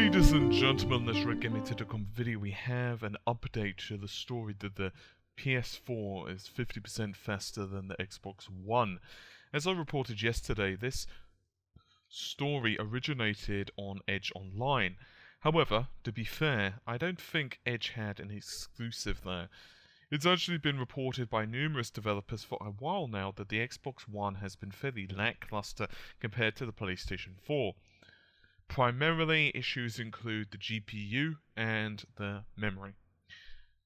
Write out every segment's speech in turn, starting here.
Ladies and gentlemen, this Red Gaming Titcom video, we have an update to the story that the PS4 is 50% faster than the Xbox One. As I reported yesterday, this story originated on Edge Online. However, to be fair, I don't think Edge had an exclusive there. It's actually been reported by numerous developers for a while now that the Xbox One has been fairly lackluster compared to the PlayStation 4. Primarily, issues include the GPU and the memory.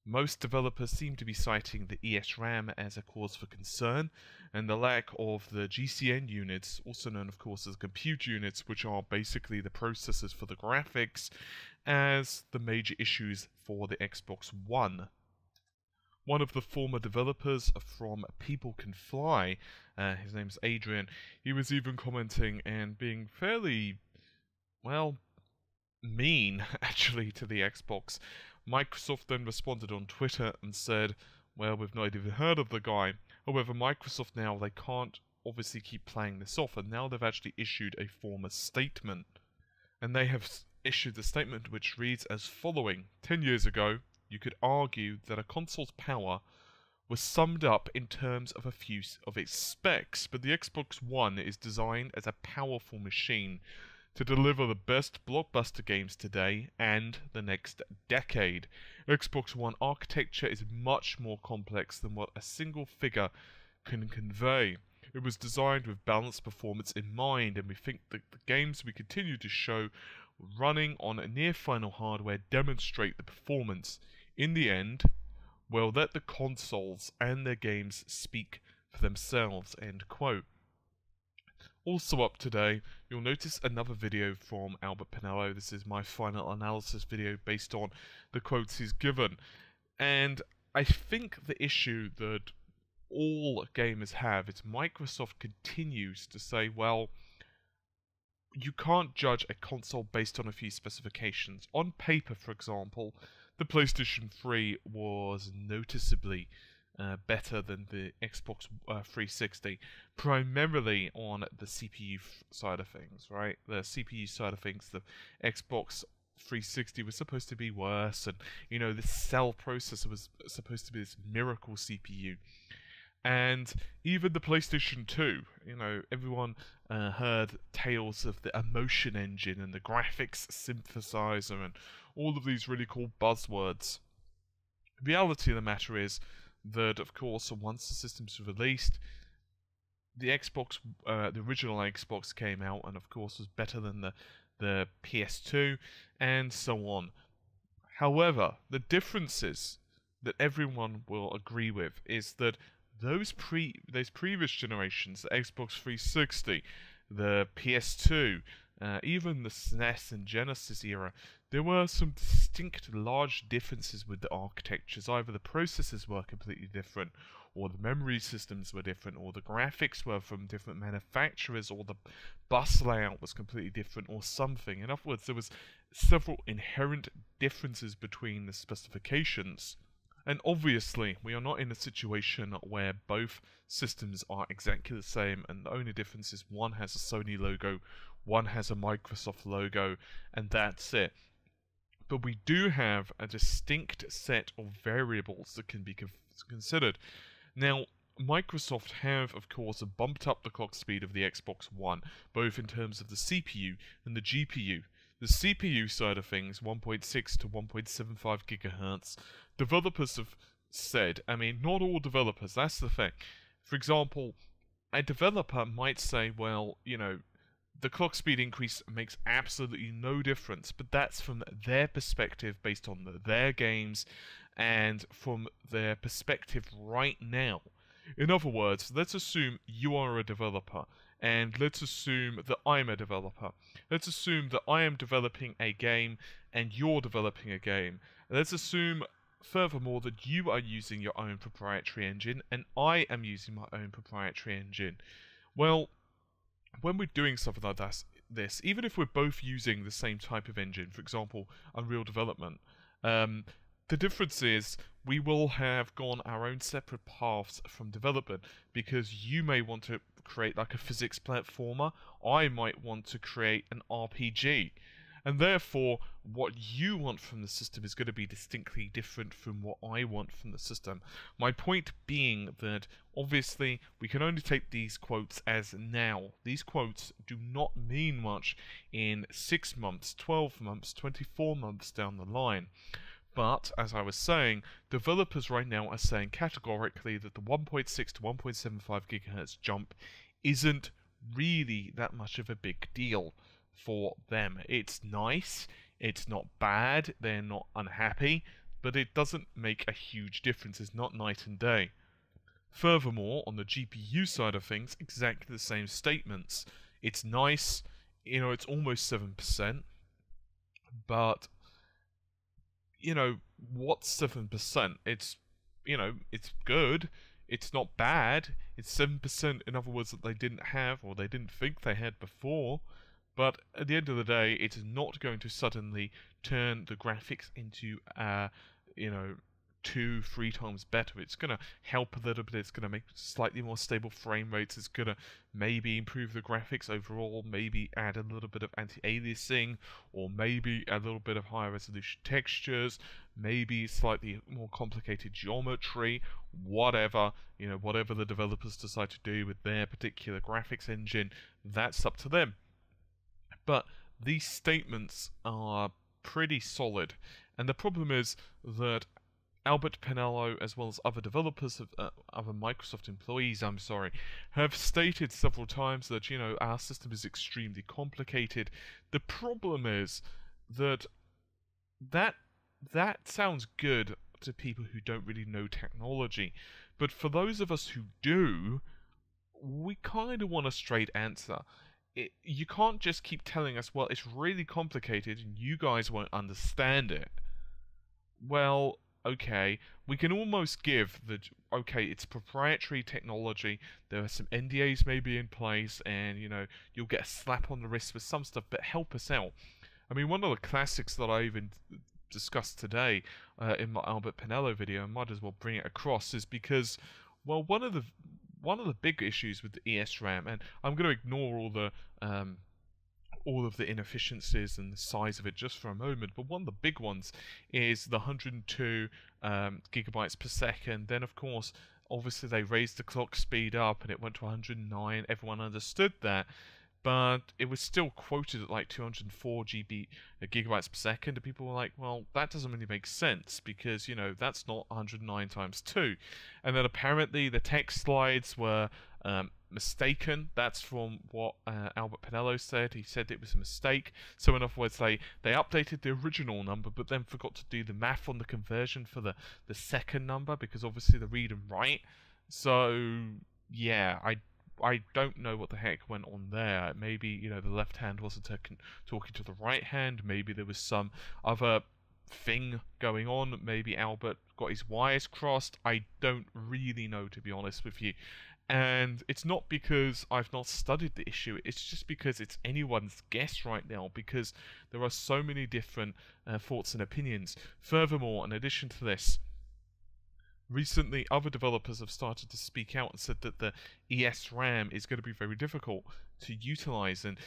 Most developers seem to be citing the ESRAM as a cause for concern, and the lack of the GCN units, also known of course as compute units, which are basically the processors for the graphics, as the major issues for the Xbox One. One of the former developers from People Can Fly, his name's Adrian, he was even commenting and being fairly, well, mean, actually, to the Xbox. Microsoft then responded on Twitter and said, well, we've not even heard of the guy. However, Microsoft now, they can't obviously keep playing this off, and now they've actually issued a formal statement. And they have issued a statement which reads as following: 10 years ago, you could argue that a console's power was summed up in terms of a few of its specs, but the Xbox One is designed as a powerful machine to deliver the best blockbuster games today and the next decade. Xbox One architecture is much more complex than what a single figure can convey. It was designed with balanced performance in mind, and we think that the games we continue to show running on near final hardware demonstrate the performance. In the end, well, let the consoles and their games speak for themselves, end quote. Also up today, you'll notice another video from Albert Pinello. This is my final analysis video based on the quotes he's given. And I think the issue that all gamers have is Microsoft continues to say, well, you can't judge a console based on a few specifications. On paper, for example, the PlayStation 3 was noticeably better than the Xbox 360, primarily on the CPU side of things, right? The CPU side of things, the Xbox 360 was supposed to be worse, and, you know, the cell processor was supposed to be this miracle CPU. And even the PlayStation 2, you know, everyone heard tales of the emotion engine and the graphics synthesizer and all of these really cool buzzwords. The reality of the matter is that, of course, once the systems were released, the Xbox, the original Xbox came out, and of course was better than the PS2, and so on. However, the differences that everyone will agree with is that those previous generations, the Xbox 360, the PS2, even the SNES and Genesis era, there were some distinct large differences with the architectures. Either the processors were completely different, or the memory systems were different, or the graphics were from different manufacturers, or the bus layout was completely different, or something. In other words, there was several inherent differences between the specifications. And obviously, we are not in a situation where both systems are exactly the same, and the only difference is one has a Sony logo, one has a Microsoft logo, and that's it. But we do have a distinct set of variables that can be considered. Now, Microsoft have, of course, bumped up the clock speed of the Xbox One, both in terms of the CPU and the GPU. The CPU side of things, 1.6 to 1.75 gigahertz, developers have said, I mean, not all developers, that's the thing. For example, a developer might say, well, you know, the clock speed increase makes absolutely no difference, but that's from their perspective based on their games and from their perspective right now. In other words, let's assume you are a developer, and let's assume that I'm a developer. Let's assume that I am developing a game and you're developing a game. Let's assume, furthermore, that you are using your own proprietary engine and I am using my own proprietary engine. Well, when we're doing something like this, even if we're both using the same type of engine, for example, Unreal Development, the difference is we will have gone our own separate paths from development, because you may want to create like a physics platformer, I might want to create an RPG. And therefore, what you want from the system is going to be distinctly different from what I want from the system. My point being that, obviously, we can only take these quotes as now. These quotes do not mean much in 6 months, 12 months, 24 months down the line. But, as I was saying, developers right now are saying categorically that the 1.6 to 1.75 GHz jump isn't really that much of a big deal for them. It's nice, it's not bad, they're not unhappy, but it doesn't make a huge difference. It's not night and day. Furthermore, on the GPU side of things, exactly the same statements. It's nice, it's almost 7%, but what's 7%? It's good. It's not bad. It's 7%, in other words, that they didn't have or they didn't think they had before. But at the end of the day, it is not going to suddenly turn the graphics into, 2-3 times better. It's going to help a little bit. It's going to make slightly more stable frame rates. It's going to maybe improve the graphics overall, maybe add a little bit of anti-aliasing, or maybe a little bit of higher resolution textures, maybe slightly more complicated geometry, whatever, whatever the developers decide to do with their particular graphics engine, that's up to them. But these statements are pretty solid, and the problem is that Albert Penello, as well as other developers, other Microsoft employees, have stated several times that, our system is extremely complicated. The problem is that sounds good to people who don't really know technology, but for those of us who do, we kind of want a straight answer. You can't just keep telling us, well, it's really complicated and you guys won't understand it. Well, okay, we can almost give that, okay, it's proprietary technology, there are some NDAs maybe in place, and, you'll get a slap on the wrist with some stuff, but help us out. I mean, one of the classics that I even discussed today in my Albert Penello video, I might as well bring it across, is because, well, one of the big issues with the ESRAM, and I'm going to ignore all of the inefficiencies and the size of it just for a moment, but one of the big ones is the 102 gigabytes per second. Then, of course, obviously they raised the clock speed up and it went to 109. Everyone understood that, but it was still quoted at like 204 gigabytes per second, and people were like, well, that doesn't really make sense because, that's not 109 times 2. And then apparently the text slides were mistaken. That's from what Albert Penello said. He said it was a mistake. So in other words, they updated the original number, but then forgot to do the math on the conversion for the second number, because obviously the read and write. So yeah, I don't know what the heck went on there. Maybe, the left hand wasn't talking to the right hand. Maybe there was some other thing going on. Maybe Albert got his wires crossed. I don't really know, to be honest with you. And it's not because I've not studied the issue, it's just because it's anyone's guess right now, because there are so many different thoughts and opinions. Furthermore, in addition to this, recently other developers have started to speak out and said that the ESRAM is going to be very difficult to utilize, and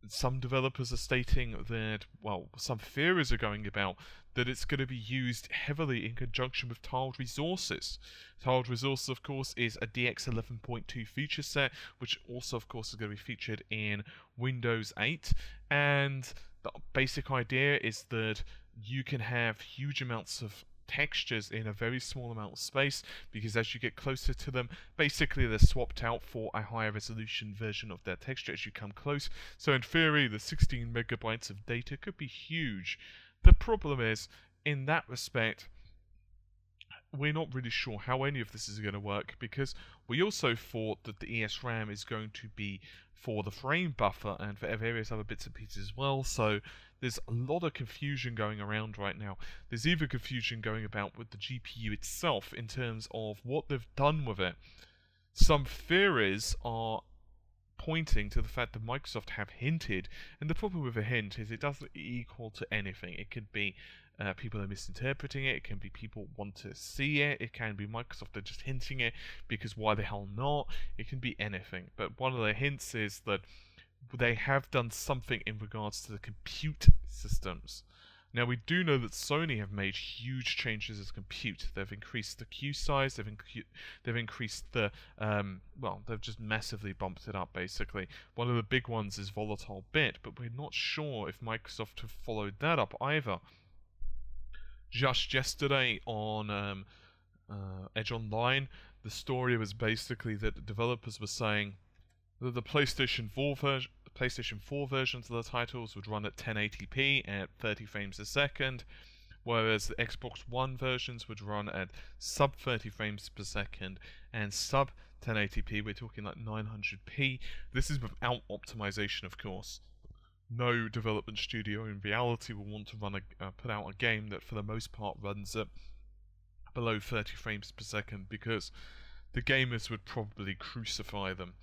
some developers are stating that, well, some theories are going about that it's going to be used heavily in conjunction with tiled resources. Tiled resources, of course, is a DX11.2 feature set, which also, of course, is going to be featured in Windows 8. And the basic idea is that you can have huge amounts of textures in a very small amount of space, because as you get closer to them, basically they're swapped out for a higher resolution version of their texture as you come close. So in theory, the 16 megabytes of data could be huge. The problem is, in that respect, we're not really sure how any of this is going to work, because we also thought that the ESRAM is going to be for the frame buffer and for various other bits and pieces as well. So there's a lot of confusion going around right now. There's even confusion going about with the GPU itself in terms of what they've done with it. Some theories are pointing to the fact that Microsoft have hinted, and the problem with a hint is it doesn't equal to anything. It could be people are misinterpreting it, it can be people want to see it, it can be Microsoft are just hinting it because why the hell not? It can be anything. But one of the hints is that they have done something in regards to the compute systems. Now, we do know that Sony have made huge changes as compute. They've increased the queue size, they've increased the, well, they've just massively bumped it up, basically. One of the big ones is volatile bit, but we're not sure if Microsoft have followed that up either. Just yesterday on Edge Online, the story was basically that developers were saying that the PlayStation 4 versions of the titles would run at 1080p at 30 frames a second, whereas the Xbox One versions would run at sub 30 frames per second and sub 1080p. We're talking like 900p. This is without optimization, of course. No development studio in reality will want to put out a game that for the most part runs at below 30 frames per second, because the gamers would probably crucify them.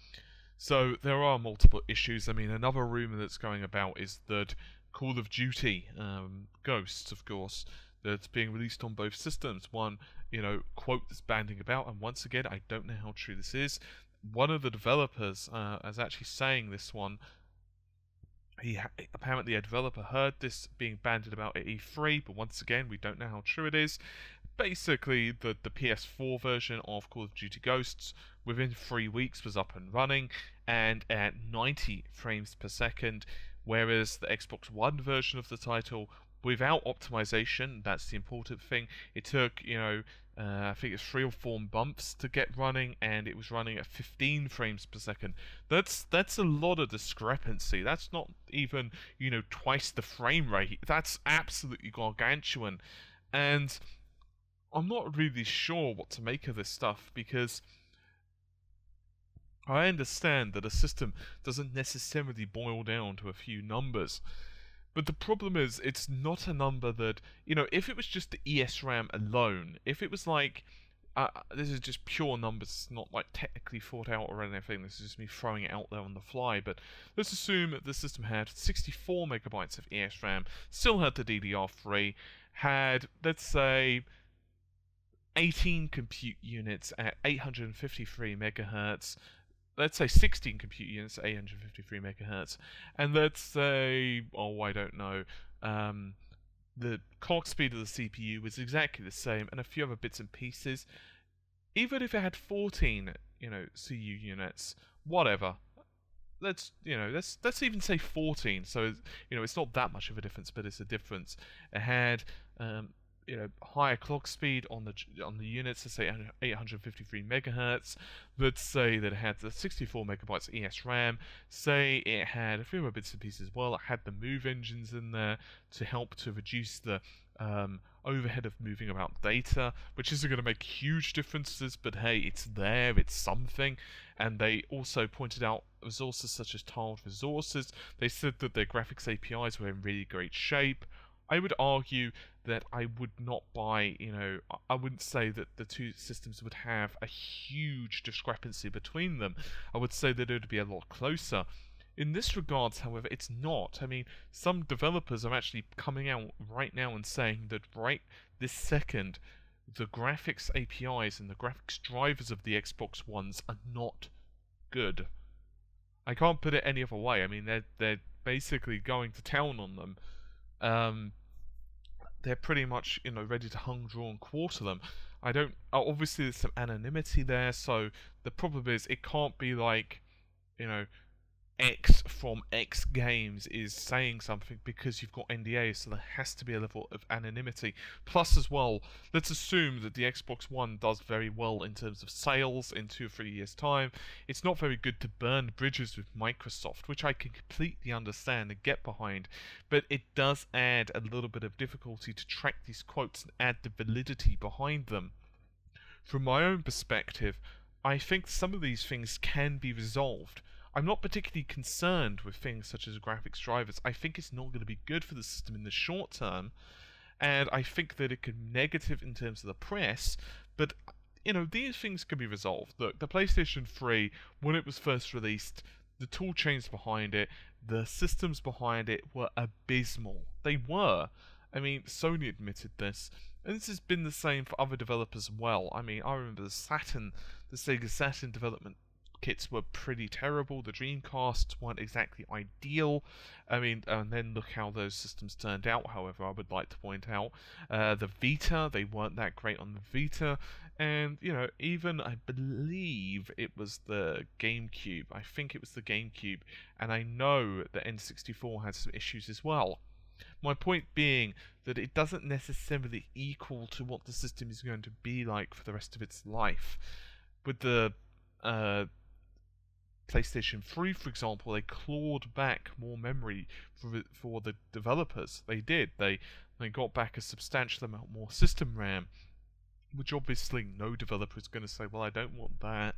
So there are multiple issues. I mean, another rumour that's going about is that Call of Duty Ghosts, of course, that's being released on both systems. One, quote that's banding about, and once again, I don't know how true this is. One of the developers is actually saying this one. Apparently a developer heard this being bandied about at E3, but once again, we don't know how true it is. Basically, the PS4 version of Call of Duty Ghosts within 3 weeks was up and running, and at 90 frames per second, whereas the Xbox One version of the title, without optimization, that's the important thing, it took, I think it's 3 or 4 bumps to get running, and it was running at 15 frames per second. That's a lot of discrepancy. That's not even, twice the frame rate. That's absolutely gargantuan. And I'm not really sure what to make of this stuff, because I understand that a system doesn't necessarily boil down to a few numbers. But the problem is, it's not a number that, if it was just the ESRAM alone, if it was like, this is just pure numbers, it's not like technically thought out or anything, this is just me throwing it out there on the fly, but let's assume that the system had 64 megabytes of ESRAM, still had the DDR3, had, let's say, 18 compute units at 853 megahertz, let's say 16 compute units at 853 megahertz, and let's say, I don't know, the clock speed of the CPU was exactly the same, and a few other bits and pieces. Even if it had 14, CU units, whatever. Let's even say 14. So it's not that much of a difference, but it's a difference. It had higher clock speed on the units, let's say 853 megahertz. Let's say that it had the 64 megabytes ESRAM. Say it had a few more bits and pieces as well. It had the move engines in there to help to reduce the overhead of moving about data, which isn't going to make huge differences, but hey, it's there, it's something. And they also pointed out resources such as tiled resources. They said that their graphics APIs were in really great shape. I would argue that I would not buy, I wouldn't say that the two systems would have a huge discrepancy between them. I would say that it would be a lot closer. In this regards, however, it's not. I mean, some developers are actually coming out right now and saying that right this second, the graphics APIs and the graphics drivers of the Xbox Ones are not good. I can't put it any other way. I mean, they're basically going to town on them. They're pretty much, ready to hung, draw, and quarter them. Obviously there's some anonymity there, so the problem is it can't be like, X from X Games is saying something, because you've got NDAs, so there has to be a level of anonymity. Plus as well, let's assume that the Xbox One does very well in terms of sales in 2 or 3 years' time. It's not very good to burn bridges with Microsoft, which I can completely understand and get behind, but it does add a little bit of difficulty to track these quotes and add the validity behind them. From my own perspective, I think some of these things can be resolved. I'm not particularly concerned with things such as graphics drivers. I think it's not going to be good for the system in the short term, and I think that it could be negative in terms of the press, but these things can be resolved. Look, the PlayStation 3, when it was first released, the tool chains behind it, the systems behind it were abysmal. They were. I mean, Sony admitted this, and this has been the same for other developers as well. I mean, I remember the Sega Saturn development kits were pretty terrible. The Dreamcasts weren't exactly ideal. I mean, and then look how those systems turned out. However, I would like to point out the Vita, they weren't that great on the Vita. And, you know, even I believe it was the GameCube. I think it was the GameCube. And I know the N64 had some issues as well. My point being that it doesn't necessarily equal to what the system is going to be like for the rest of its life. With the PlayStation 3, for example, they clawed back more memory for the developers. They did. They got back a substantial amount more system RAM, which obviously no developer is going to say, well, I don't want that.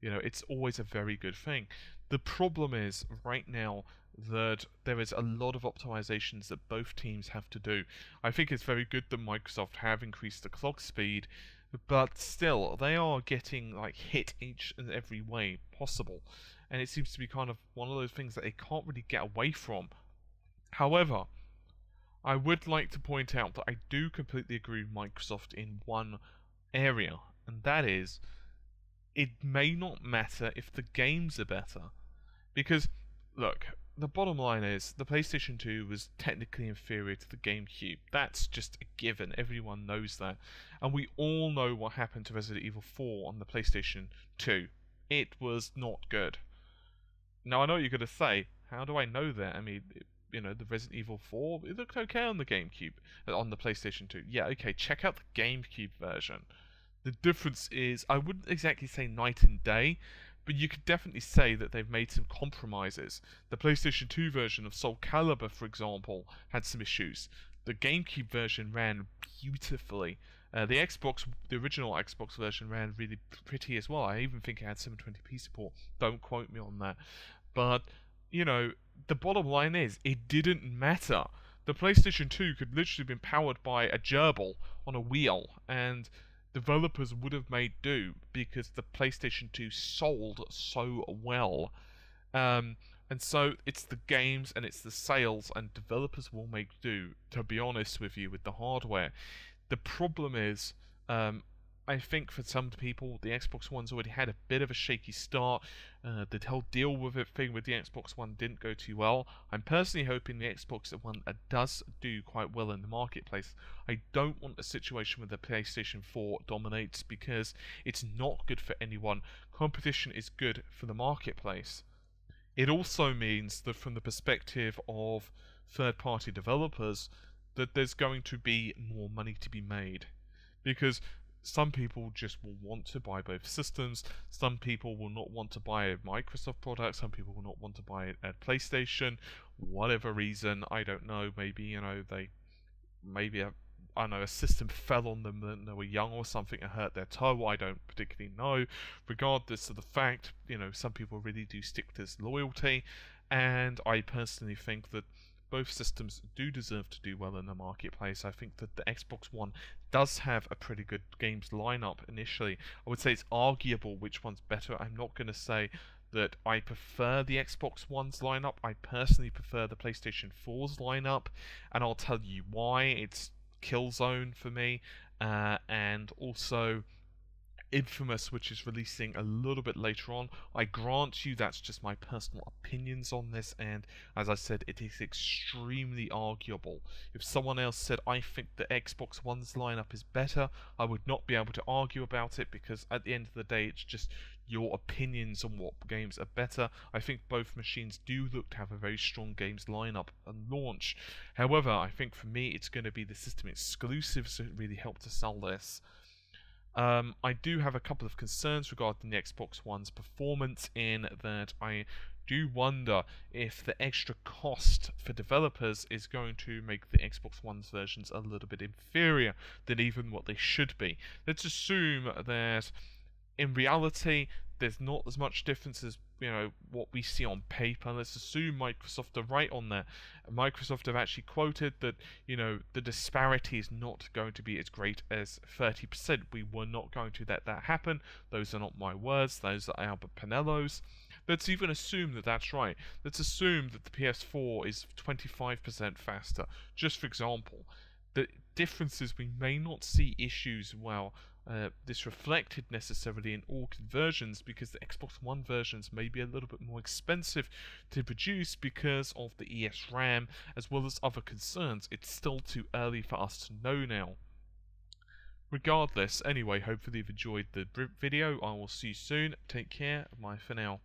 You know, it's always a very good thing. The problem is, right now, that there is a lot of optimizations that both teams have to do. I think it's very good that Microsoft have increased the clock speed, but still, they are getting like hit each and every way possible. And it seems to be kind of one of those things that they can't really get away from. However, I would like to point out that I do completely agree with Microsoft in one area, and that is, it may not matter if the games are better. Because, look, the bottom line is, the PlayStation 2 was technically inferior to the GameCube. That's just a given. Everyone knows that. And we all know what happened to Resident Evil 4 on the PlayStation 2. It was not good. Now, I know what you're going to say. How do I know that? I mean, you know, the Resident Evil 4, it looked okay on the GameCube, on the PlayStation 2. Yeah, okay, check out the GameCube version. The difference is, I wouldn't exactly say night and day, but you could definitely say that they've made some compromises. The PlayStation 2 version of Soul Calibur, for example, had some issues. The GameCube version ran beautifully. The original Xbox version ran really pretty as well. I even think it had 720p support. Don't quote me on that. But, you know, the bottom line is, it didn't matter. The PlayStation 2 could literally have been powered by a gerbil on a wheel, and developers would have made do because the PlayStation 2 sold so well. And so it's the games and it's the sales, and developers will make do, to be honest with you, with the hardware. The problem is, I think for some people, the Xbox One's already had a bit of a shaky start. The whole deal with it thing with the Xbox One didn't go too well. I'm personally hoping the Xbox One does do quite well in the marketplace. I don't want a situation where the PlayStation 4 dominates, because it's not good for anyone. Competition is good for the marketplace. It also means that from the perspective of third-party developers, that there's going to be more money to be made. Because some people just will want to buy both systems. Some people will not want to buy a Microsoft product. Some people will not want to buy a PlayStation. Whatever reason, I don't know. Maybe, you know, I don't know, a system fell on them when they were young or something and hurt their toe. I don't particularly know. Regardless of the fact, you know, some people really do stick to this loyalty. And I personally think that both systems do deserve to do well in the marketplace. I think that the Xbox One does have a pretty good games lineup initially. I would say it's arguable which one's better. I'm not going to say that I prefer the Xbox One's lineup. I personally prefer the PlayStation 4's lineup, and I'll tell you why. It's Killzone for me, and also Infamous, which is releasing a little bit later on. I grant you that's just my personal opinions on this, and as I said, it is extremely arguable. If someone else said, I think the Xbox One's lineup is better, I would not be able to argue about it, because at the end of the day, it's just your opinions on what games are better. I think both machines do look to have a very strong games lineup and launch. However, I think for me, it's going to be the system exclusives that really help to sell this. I do have a couple of concerns regarding the Xbox One's performance, in that I do wonder if the extra cost for developers is going to make the Xbox One's versions a little bit inferior than even what they should be. Let's assume that in reality there's not as much difference as, you know, what we see on paper. Let's assume Microsoft are right on that. Microsoft have actually quoted that, you know, the disparity is not going to be as great as 30%. We were not going to let that happen. Those are not my words. Those are Albert Pinello's. Let's even assume that that's right. Let's assume that the PS4 is 25% faster. Just for example, the difference is we may not see issues, well, this reflected necessarily in all conversions, because the Xbox One versions may be a little bit more expensive to produce because of the ES RAM as well as other concerns. It's still too early for us to know now. Regardless, anyway, hopefully you've enjoyed the video. I will see you soon. Take care. Bye for now.